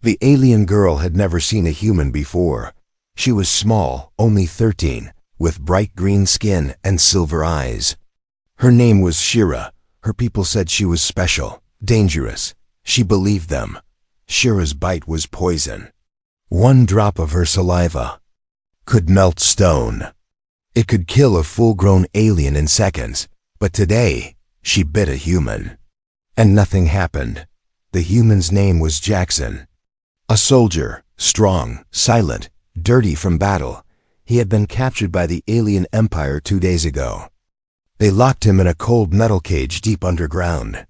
The alien girl had never seen a human before. She was small, only 13, with bright green skin and silver eyes. Her name was Shira. Her people said she was special, dangerous. She believed them. Shira's bite was poison. One drop of her saliva could melt stone. It could kill a full-grown alien in seconds. But today, she bit a human. And nothing happened. The human's name was Jackson. A soldier, strong, silent, dirty from battle. He had been captured by the alien empire 2 days ago. They locked him in a cold metal cage deep underground.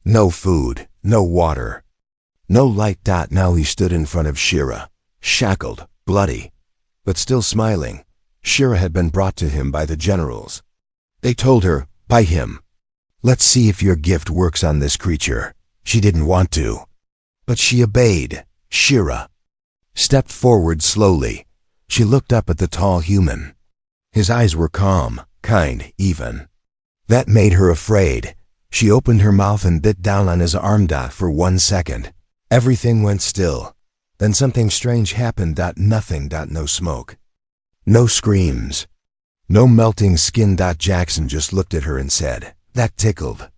No food, no water, no light. Now he stood in front of Shira, shackled, bloody, but still smiling. Shira had been brought to him by the generals. They told her, "By him. Let's see if your gift works on this creature." She didn't want to, but she obeyed. Shira stepped forward slowly. She looked up at the tall human. His eyes were calm, kind, even. That made her afraid. She opened her mouth and bit down on his arm. For 1 second. Everything went still. Then something strange happened. Nothing. No smoke. No screams. No melting skin. Jackson just looked at her and said, "That tickled."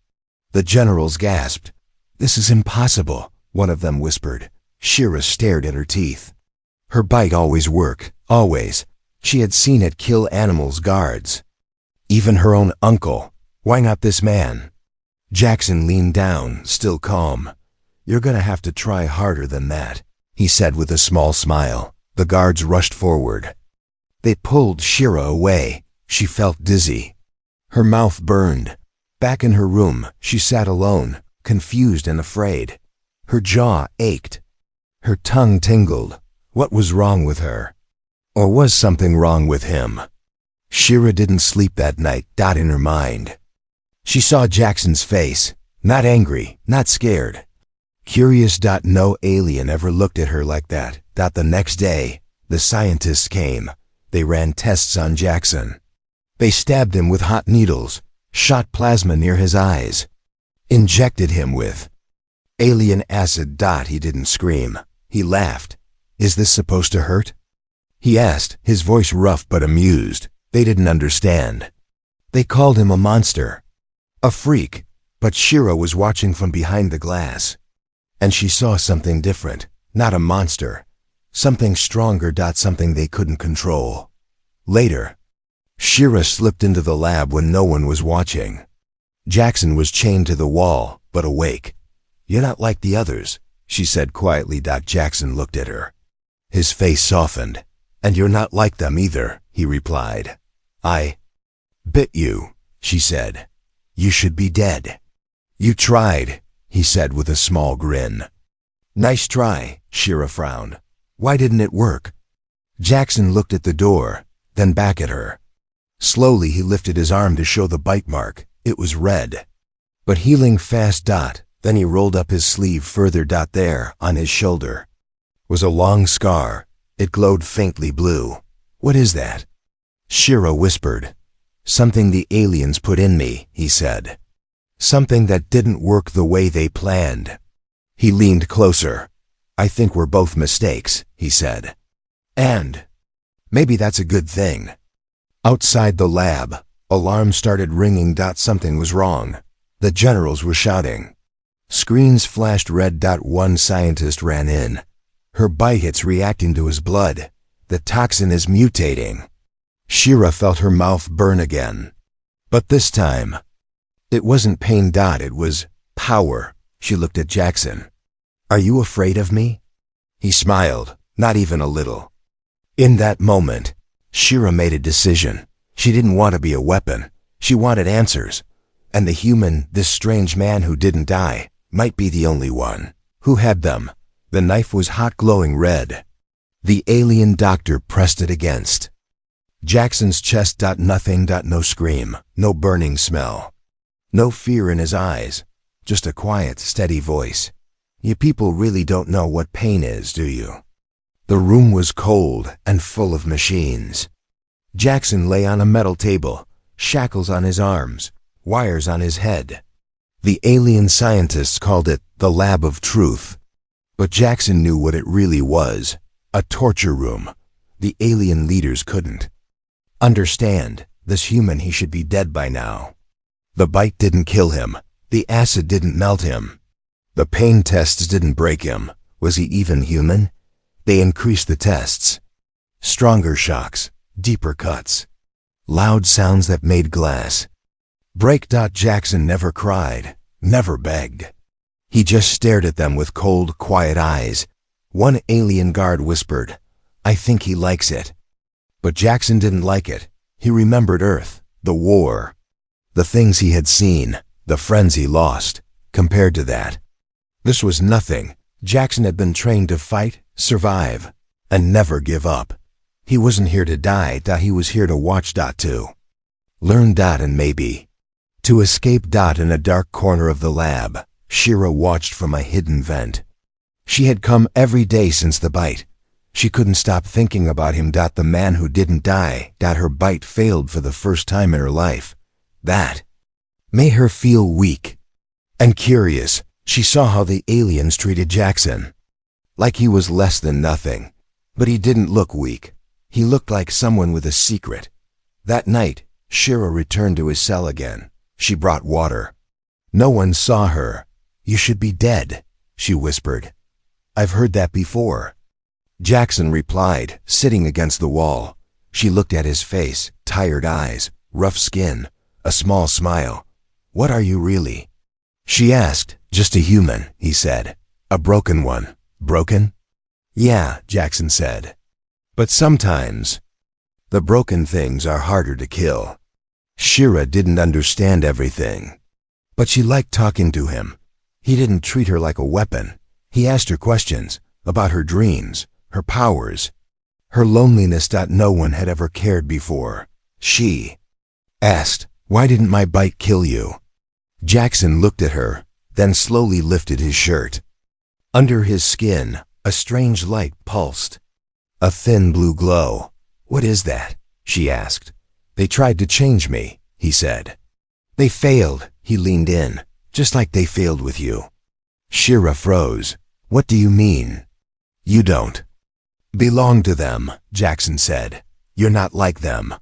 The generals gasped. "This is impossible," one of them whispered. Shira stared at her teeth. Her bite always worked, always. She had seen it kill animals' guards. Even her own uncle. Why not this man? Jackson leaned down, still calm. "You're gonna have to try harder than that," he said with a small smile. The guards rushed forward. They pulled Shira away. She felt dizzy. Her mouth burned. Back in her room, she sat alone, confused and afraid. Her jaw ached. Her tongue tingled. What was wrong with her? Or was something wrong with him? Shira didn't sleep that night. In her mind, she saw Jackson's face. Not angry, not scared. Curious. No alien ever looked at her like that. The next day, the scientists came. They ran tests on Jackson. They stabbed him with hot needles, shot plasma near his eyes, injected him with alien acid. He didn't scream. He laughed. "Is this supposed to hurt?" he asked, his voice rough but amused. They didn't understand. They called him a monster, a freak, but Shira was watching from behind the glass. And she saw something different. Not a monster. Something stronger. Something they couldn't control. Later, Shira slipped into the lab when no one was watching. Jackson was chained to the wall, but awake. "You're not like the others," she said quietly. Jackson looked at her. His face softened. "And you're not like them either," he replied. "I bit you," she said. "You should be dead." "You tried," he said with a small grin. "Nice try," Shira frowned. "Why didn't it work?" Jackson looked at the door, then back at her. Slowly he lifted his arm to show the bite mark. It was red, but healing fast. Then he rolled up his sleeve further. There, on his shoulder, was a long scar. It glowed faintly blue. "What is that?" Shira whispered. "Something the aliens put in me," he said. "Something that didn't work the way they planned." He leaned closer. "I think we're both mistakes," he said. "And maybe that's a good thing." Outside the lab, alarms started ringing. Something was wrong. The generals were shouting. Screens flashed red. One scientist ran in. "Her bite hit's reacting to his blood. The toxin is mutating." Shira felt her mouth burn again. But this time, it wasn't pain. It was power. She looked at Jackson. "Are you afraid of me?" He smiled, not even a little. In that moment, Shira made a decision. She didn't want to be a weapon. She wanted answers. And the human, this strange man who didn't die, might be the only one who had them. The knife was hot, glowing red. The alien doctor pressed it against Jackson's chest. Nothing. No scream, no burning smell, no fear in his eyes, just a quiet, steady voice. "You people really don't know what pain is, do you?" The room was cold and full of machines. Jackson lay on a metal table, shackles on his arms, wires on his head. The alien scientists called it the Lab of Truth. But Jackson knew what it really was, a torture room. The alien leaders couldn't understand. This human, he should be dead by now. The bite didn't kill him. The acid didn't melt him. The pain tests didn't break him. Was he even human? They increased the tests. Stronger shocks, deeper cuts, loud sounds that made glass break. Jackson never cried, never begged. He just stared at them with cold, quiet eyes. One alien guard whispered, "I think he likes it." But Jackson didn't like it. He remembered Earth, the war, the things he had seen, the friends he lost. Compared to that, this was nothing. Jackson had been trained to fight, survive, and never give up. He wasn't here to die. He was here to watch. To learn. And maybe to escape. In a dark corner of the lab, Shira watched from a hidden vent. She had come every day since the bite. She couldn't stop thinking about him. The man who didn't die. Her bite failed for the first time in her life. That made her feel weak and curious. She saw how the aliens treated Jackson, like he was less than nothing. But he didn't look weak. He looked like someone with a secret. That night, Shira returned to his cell again. She brought water. No one saw her. "You should be dead," she whispered. "I've heard that before." Jackson replied, sitting against the wall. She looked at his face, tired eyes, rough skin, a small smile. "What are you really?" she asked. "Just a human," he said. "A broken one." "Broken?" "Yeah," Jackson said. "But sometimes the broken things are harder to kill." Shira didn't understand everything, but she liked talking to him. He didn't treat her like a weapon. He asked her questions about her dreams, her powers, her loneliness. No one had ever cared before. She asked, "Why didn't my bite kill you?" Jackson looked at her, then slowly lifted his shirt. Under his skin, a strange light pulsed, a thin blue glow. "What is that?" she asked. "They tried to change me," he said. "They failed." He leaned in, "just like they failed with you." Shira froze. "What do you mean?" "You don't belong to them," Jackson said. "You're not like them."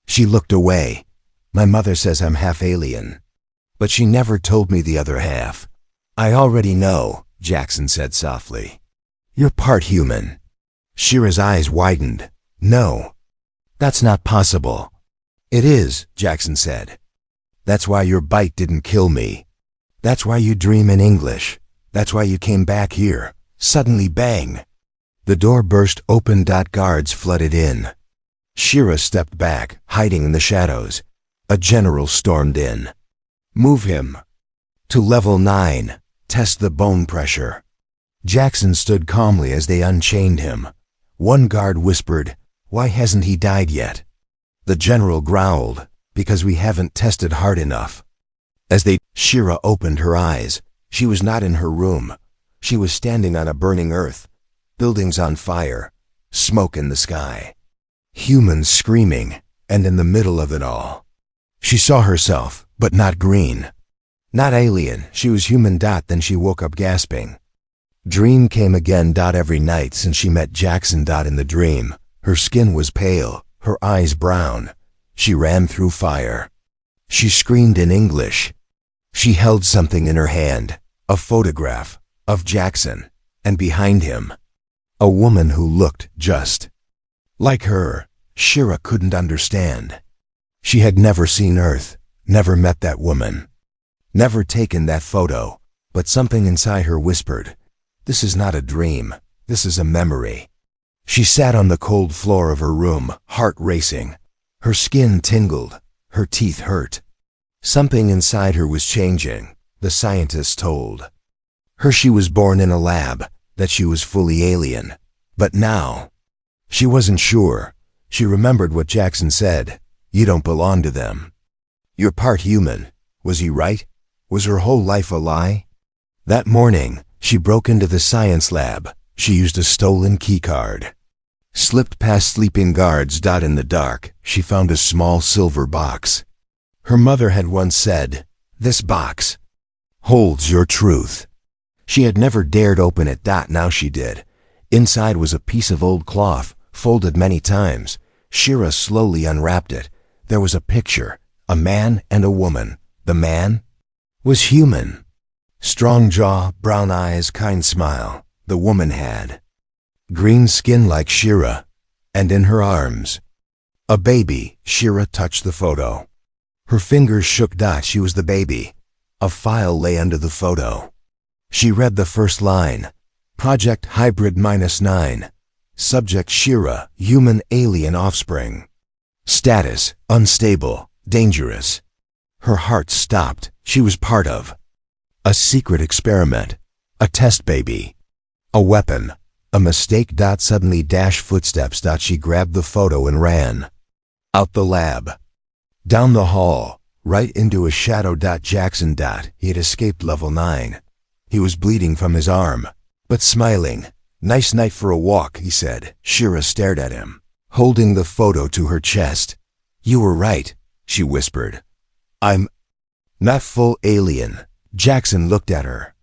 She looked away. "My mother says I'm half alien, but she never told me the other half." "I already know," Jackson said softly. "You're part human." Shira's eyes widened. "No, that's not possible." "It is," Jackson said. "That's why your bite didn't kill me. That's why you dream in English. That's why you came back here." Suddenly, bang! The door burst open. Guards flooded in. Shira stepped back, hiding in the shadows. A general stormed in. "Move him to level 9. Test the bone pressure." Jackson stood calmly as they unchained him. One guard whispered, "Why hasn't he died yet?" The general growled, "Because we haven't tested hard enough." Shira opened her eyes. She was not in her room. She was standing on a burning earth, buildings on fire, smoke in the sky, humans screaming, and in the middle of it all, she saw herself, but not green, not alien. She was human. Then she woke up gasping. Dream came again. Every night since she met Jackson. In the dream, her skin was pale, her eyes brown. She ran through fire. She screamed in English. She held something in her hand, a photograph of Jackson, and behind him, a woman who looked just like her. Shira couldn't understand. She had never seen Earth, never met that woman, never taken that photo, but something inside her whispered, "This is not a dream, this is a memory." She sat on the cold floor of her room, heart racing. Her skin tingled, her teeth hurt. Something inside her was changing, the scientists told her. She was born in a lab, that she was fully alien. But now, she wasn't sure. She remembered what Jackson said, "You don't belong to them. You're part human." Was he right? Was her whole life a lie? That morning, she broke into the science lab. She used a stolen keycard, slipped past sleeping guards. In the dark, she found a small silver box. Her mother had once said, "This box holds your truth." She had never dared open it. Now she did. Inside was a piece of old cloth, folded many times. Shira slowly unwrapped it. There was a picture, a man and a woman. The man was human. Strong jaw, brown eyes, kind smile. The woman had green skin like Shira, and in her arms a baby. Shira touched the photo. Her fingers shook. She was the baby. A file lay under the photo. She read the first line. Project Hybrid -9. Subject Shira, human alien offspring. Status, unstable, dangerous. Her heart stopped. She was part of a secret experiment, a test baby, a weapon, a mistake. Suddenly footsteps. She grabbed the photo and ran out the lab, down the hall, right into a shadow. Jackson. He had escaped level 9. He was bleeding from his arm, but smiling. Nice night for a walk, he said. Shira stared at him, holding the photo to her chest. You were right, she whispered. I'm not full alien. Jackson looked at her.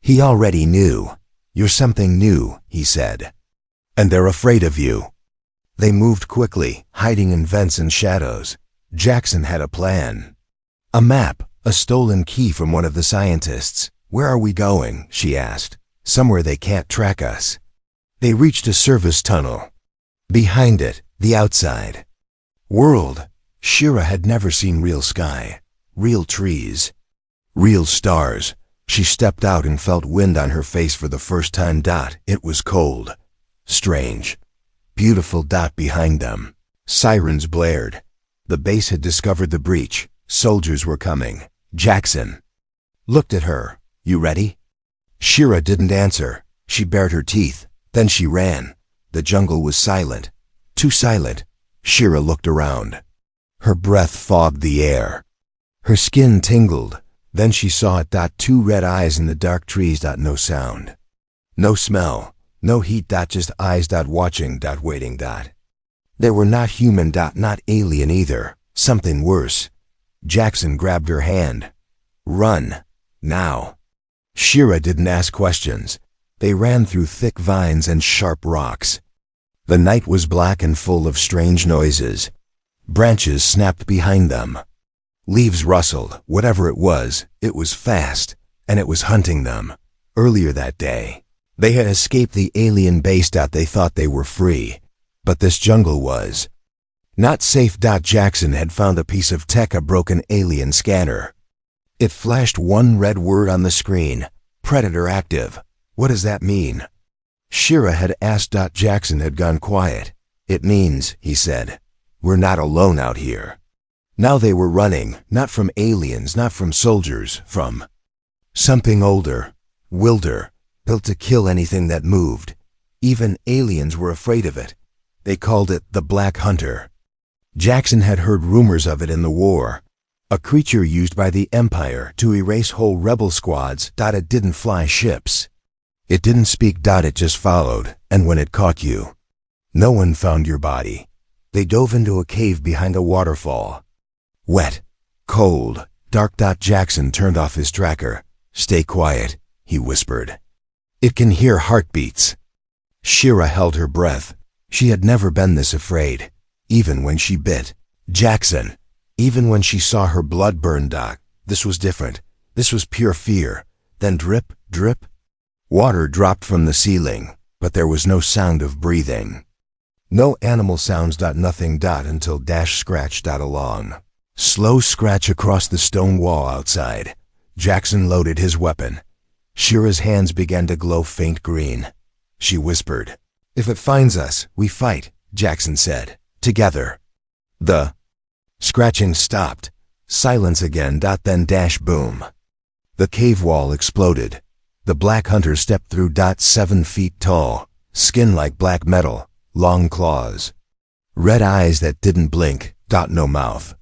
He already knew. You're something new, he said. And they're afraid of you. They moved quickly, hiding in vents and shadows. Jackson had a plan. A map, a stolen key from one of the scientists. Where are we going? She asked. Somewhere they can't track us. They reached a service tunnel. Behind it, the outside world. Shira had never seen real sky, real trees, real stars. She stepped out and felt wind on her face for the first time. It was cold, strange, beautiful. Behind them, sirens blared. The base had discovered the breach. Soldiers were coming. Jackson looked at her. You ready? Shira didn't answer. She bared her teeth. Then she ran. The jungle was silent. Too silent. Shira looked around. Her breath fogged the air. Her skin tingled. Then she saw it. Two red eyes in the dark trees. No sound. No smell. No heat. Just eyes. Watching. Waiting. They were not human. Not alien either. Something worse. Jackson grabbed her hand. Run. Now. Shira didn't ask questions. They ran through thick vines and sharp rocks. The night was black and full of strange noises. Branches snapped behind them. Leaves rustled. Whatever it was fast, and it was hunting them. Earlier that day, they had escaped the alien base. They thought they were free, but this jungle was not safe. Jackson had found a piece of tech, a broken alien scanner. It flashed one red word on the screen. Predator active. What does that mean? Shira had asked. Jackson had gone quiet. It means, he said, we're not alone out here. Now they were running, not from aliens, not from soldiers, from something older, wilder, built to kill anything that moved. Even aliens were afraid of it. They called it the Black Hunter. Jackson had heard rumors of it in the war. A creature used by the Empire to erase whole rebel squads. It didn't fly ships. It didn't speak. It just followed, and when it caught you, no one found your body. They dove into a cave behind a waterfall. Wet, cold, dark. Jackson turned off his tracker. Stay quiet, he whispered. It can hear heartbeats. Shira held her breath. She had never been this afraid, even when she bit Jackson. Even when she saw her blood burn. This was different. This was pure fear. Then drip, drip. Water dropped from the ceiling, but there was no sound of breathing. No animal sounds. Nothing. Until scratched along. Slow scratch across the stone wall outside. Jackson loaded his weapon. Shira's hands began to glow faint green. She whispered, "If it finds us, we fight," Jackson said. "Together." The scratching stopped. Silence again. Then boom. The cave wall exploded. The Black Hunter stepped through. 7 feet tall, skin like black metal, long claws, red eyes that didn't blink. No mouth,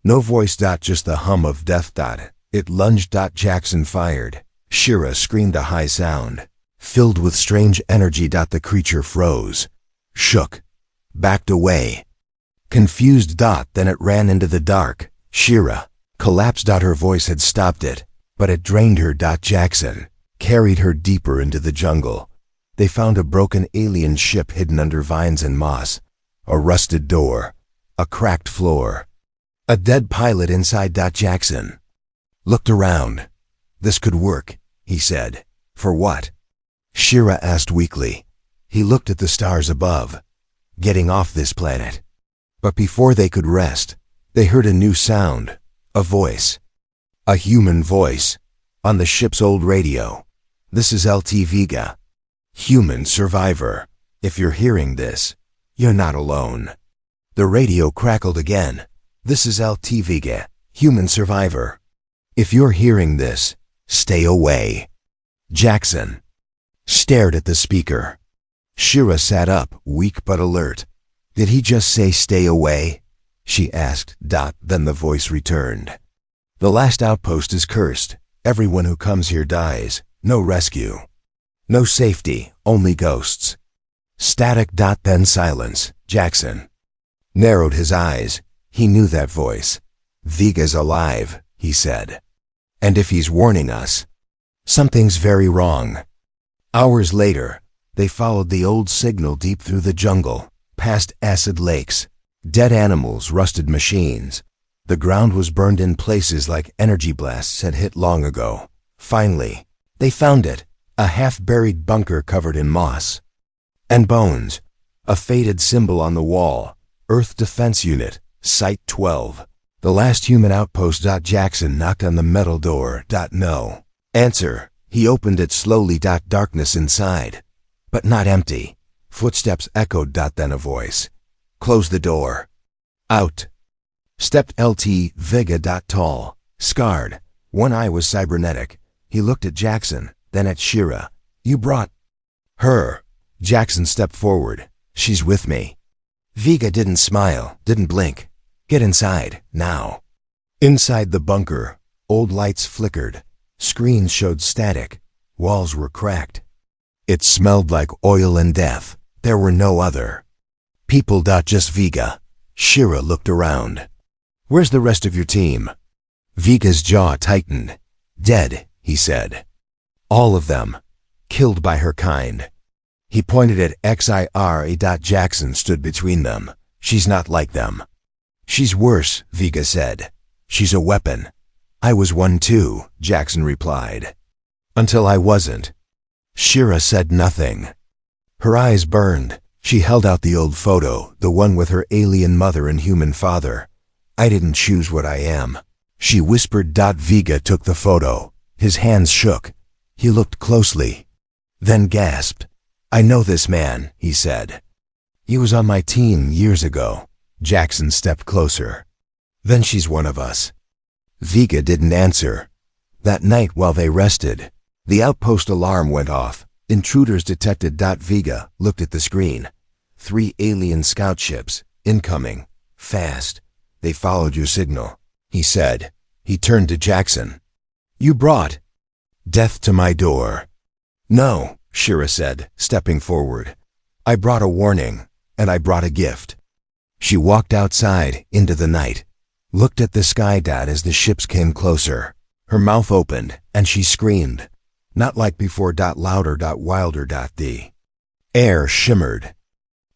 no voice. Just the hum of death. It lunged. Jackson fired. Shira screamed a high sound, filled with strange energy. The creature froze, shook, backed away, confused. Then it ran into the dark. Shira collapsed. Her voice had stopped it, but it drained her. Jackson carried her deeper into the jungle. They found a broken alien ship hidden under vines and moss, a rusted door, a cracked floor, a dead pilot inside. Jackson looked around. This could work, he said. For what? Shira asked weakly. He looked at the stars above. Getting off this planet. But before they could rest, they heard a new sound, a voice. A human voice, on the ship's old radio. This is LT Vega. Human survivor. If you're hearing this, you're not alone. The radio crackled again. This is LT Vega, human survivor. If you're hearing this, stay away. Jackson stared at the speaker. Shira sat up, weak but alert. Did he just say stay away? She asked. Then the voice returned. The last outpost is cursed. Everyone who comes here dies. No rescue. No safety, only ghosts. Static. Then silence. Jackson narrowed his eyes. He knew that voice. Vega's alive, he said. And if he's warning us, something's very wrong. Hours later, they followed the old signal deep through the jungle, past acid lakes, dead animals, rusted machines. The ground was burned in places like energy blasts had hit long ago. Finally, they found it, a half-buried bunker covered in moss and bones, a faded symbol on the wall, Earth Defense Unit, Site 12. The last human outpost. Jackson knocked on the metal door. No answer. He opened it slowly. Darkness inside, but not empty. Footsteps echoed. Then a voice. Close the door. Out stepped LT Vega. Tall, scarred, one eye was cybernetic. He looked at Jackson, then at Shira. You brought her. Jackson stepped forward. She's with me. Vega didn't smile, didn't blink. Get inside, now. Inside the bunker, old lights flickered. Screens showed static. Walls were cracked. It smelled like oil and death. There were no other people. Just Vega. Shira looked around. Where's the rest of your team? Vega's jaw tightened. Dead, he said. All of them. Killed by her kind. He pointed at XIRA. Jackson stood between them. She's not like them. She's worse, Vega said. She's a weapon. I was one too, Jackson replied. Until I wasn't. Shira said nothing. Her eyes burned. She held out the old photo, the one with her alien mother and human father. I didn't choose what I am, she whispered. Vega took the photo. His hands shook. He looked closely, then gasped. I know this man, he said. He was on my team years ago. Jackson stepped closer. Then she's one of us. Vega didn't answer. That night while they rested, the outpost alarm went off. Intruders detected. Vega looked at the screen. 3 alien scout ships, incoming, fast. They followed your signal, he said. He turned to Jackson. You brought death to my door. No, Shira said, stepping forward. I brought a warning, and I brought a gift. She walked outside, into the night, looked at the sky. As the ships came closer, her mouth opened, and she screamed. Not like before. Louder, wilder. The air shimmered.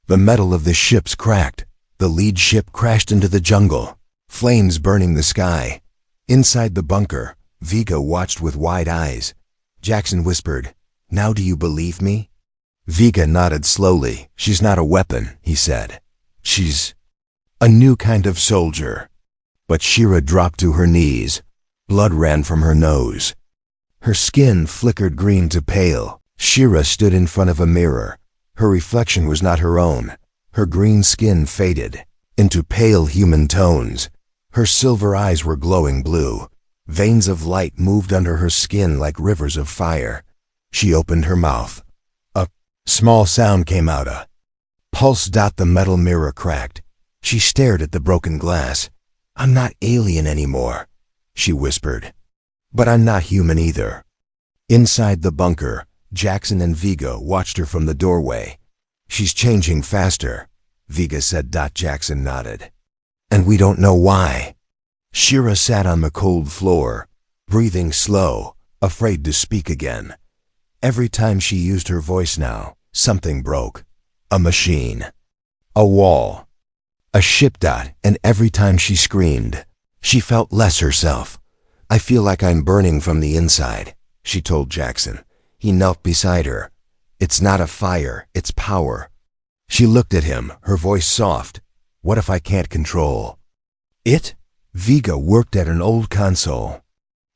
The metal of the ships cracked. The lead ship crashed into the jungle, flames burning the sky. Inside the bunker, Vega watched with wide eyes. Jackson whispered, Now do you believe me? Vega nodded slowly. She's not a weapon, he said. She's a new kind of soldier. But Shira dropped to her knees. Blood ran from her nose. Her skin flickered green to pale. Shira stood in front of a mirror. Her reflection was not her own. Her green skin faded into pale human tones. Her silver eyes were glowing blue. Veins of light moved under her skin like rivers of fire. She opened her mouth. A small sound came out. A pulse. The metal mirror cracked. She stared at the broken glass. I'm not alien anymore, she whispered. But I'm not human either. Inside the bunker, Jackson and Vega watched her from the doorway. She's changing faster, Vega said. Jackson nodded. And we don't know why. Shira sat on the cold floor, breathing slow, afraid to speak again. Every time she used her voice now, something broke. A machine. A wall. A ship. And every time she screamed, she felt less herself. I feel like I'm burning from the inside, she told Jackson. He knelt beside her. It's not a fire, it's power. She looked at him, her voice soft. What if I can't control it? Vega worked at an old console.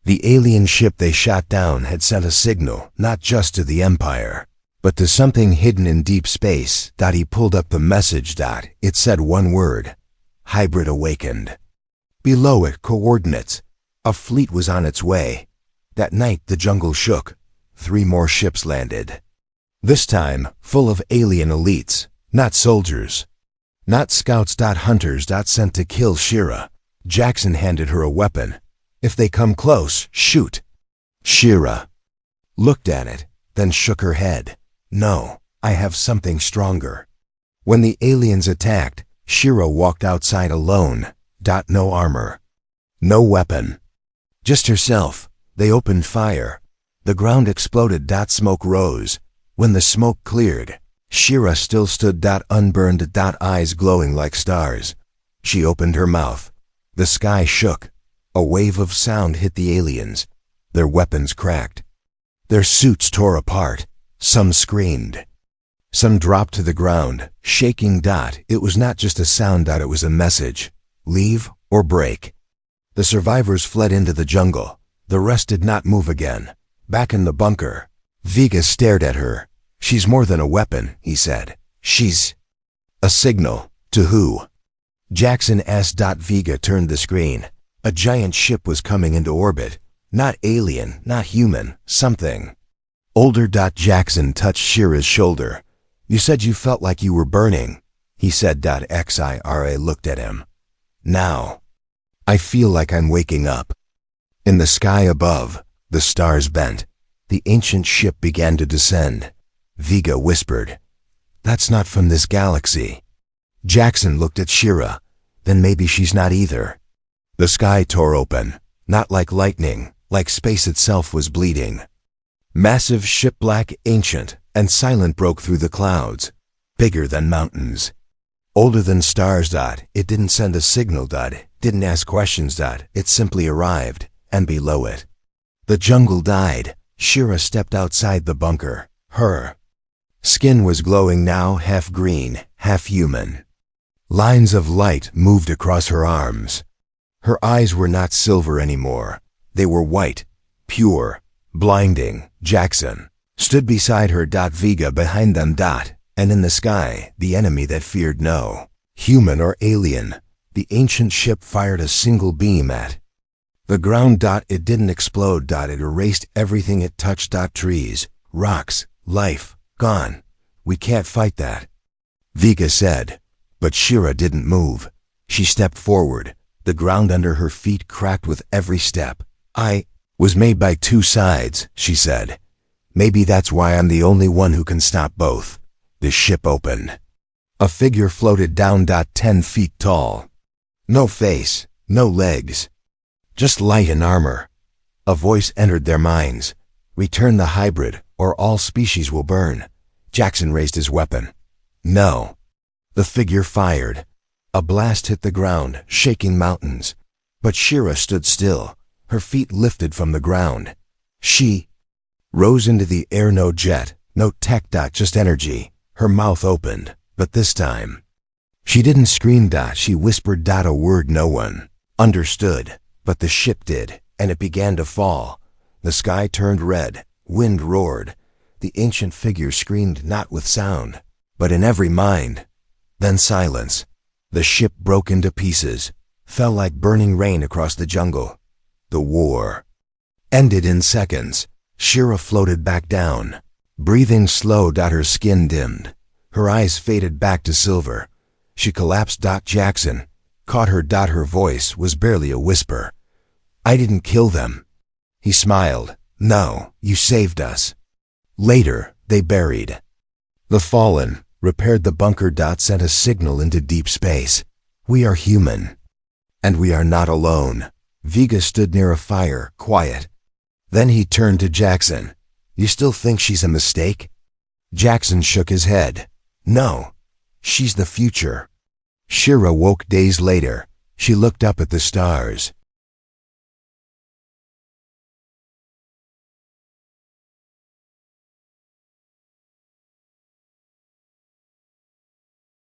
The alien ship they shot down had sent a signal, not just to the Empire, but to something hidden in deep space. He pulled up the message. It said one word: hybrid awakened. Below it, coordinates. A fleet was on its way. That night the jungle shook. 3 more ships landed. This time, full of alien elites, not soldiers. Not scouts. Hunters. Sent to kill Shira. Jackson handed her a weapon. If they come close, shoot. Shira looked at it, then shook her head. No, I have something stronger. When the aliens attacked, Shira walked outside alone. No armor. No weapon. Just herself. They opened fire. The ground exploded. Smoke rose. When the smoke cleared, Shira still stood. Unburned. Eyes glowing like stars. She opened her mouth. The sky shook. A wave of sound hit the aliens. Their weapons cracked. Their suits tore apart. Some screamed. Some dropped to the ground, shaking. It was not just a sound. It was a message. Leave or break. The survivors fled into the jungle. The rest did not move again. Back in the bunker, Vega stared at her. She's more than a weapon, he said. She's a signal. To who? Jackson asked. Vega turned the screen. A giant ship was coming into orbit. Not alien, not human, something older. Jackson touched Shira's shoulder. You said you felt like you were burning, he said. Xira looked at him. Now, I feel like I'm waking up. In the sky above, the stars bent. The ancient ship began to descend. Vega whispered, "That's not from this galaxy." Jackson looked at Shira. Then maybe she's not either. The sky tore open, not like lightning, like space itself was bleeding. Massive ship, black, ancient, and silent, broke through the clouds. Bigger than mountains. Older than stars. It didn't send a signal. Didn't ask questions. It simply arrived, and below it, the jungle died. Shira stepped outside the bunker. Her skin was glowing now, half green, half human. Lines of light moved across her arms. Her eyes were not silver anymore. They were white, pure, blinding. Jackson stood beside her. Vega behind them. And in the sky, the enemy that feared no human or alien. The ancient ship fired a single beam at the ground. It didn't explode. It erased everything it touched. Trees, rocks, life, gone. We can't fight that, Vega said. But Shira didn't move. She stepped forward. The ground under her feet cracked with every step. I was made by 2 sides, she said. Maybe that's why I'm the only one who can stop both. The ship opened. A figure floated down. 10 feet tall. No face, no legs. Just light and armor. A voice entered their minds. Return the hybrid, or all species will burn. Jackson raised his weapon. No. The figure fired. A blast hit the ground, shaking mountains. But Shira stood still. Her feet lifted from the ground. She rose into the air. No jet, no tech. Just energy. Her mouth opened, but this time, she didn't scream. She whispered. A word no one understood, but the ship did, and it began to fall. The sky turned red. Wind roared. The ancient figure screamed, not with sound, but in every mind. Then silence. The ship broke into pieces, fell like burning rain across the jungle. The war ended in seconds. Shira floated back down, breathing slow. Her skin dimmed. Her eyes faded back to silver. She collapsed. Jackson caught her. Her voice was barely a whisper. I didn't kill them. He smiled. No, you saved us. Later, they buried the fallen, repaired the bunker. Sent a signal into deep space. We are human. And we are not alone. Vega stood near a fire, quiet. Then he turned to Jackson. You still think she's a mistake? Jackson shook his head. No, she's the future. Shira woke days later. She looked up at the stars.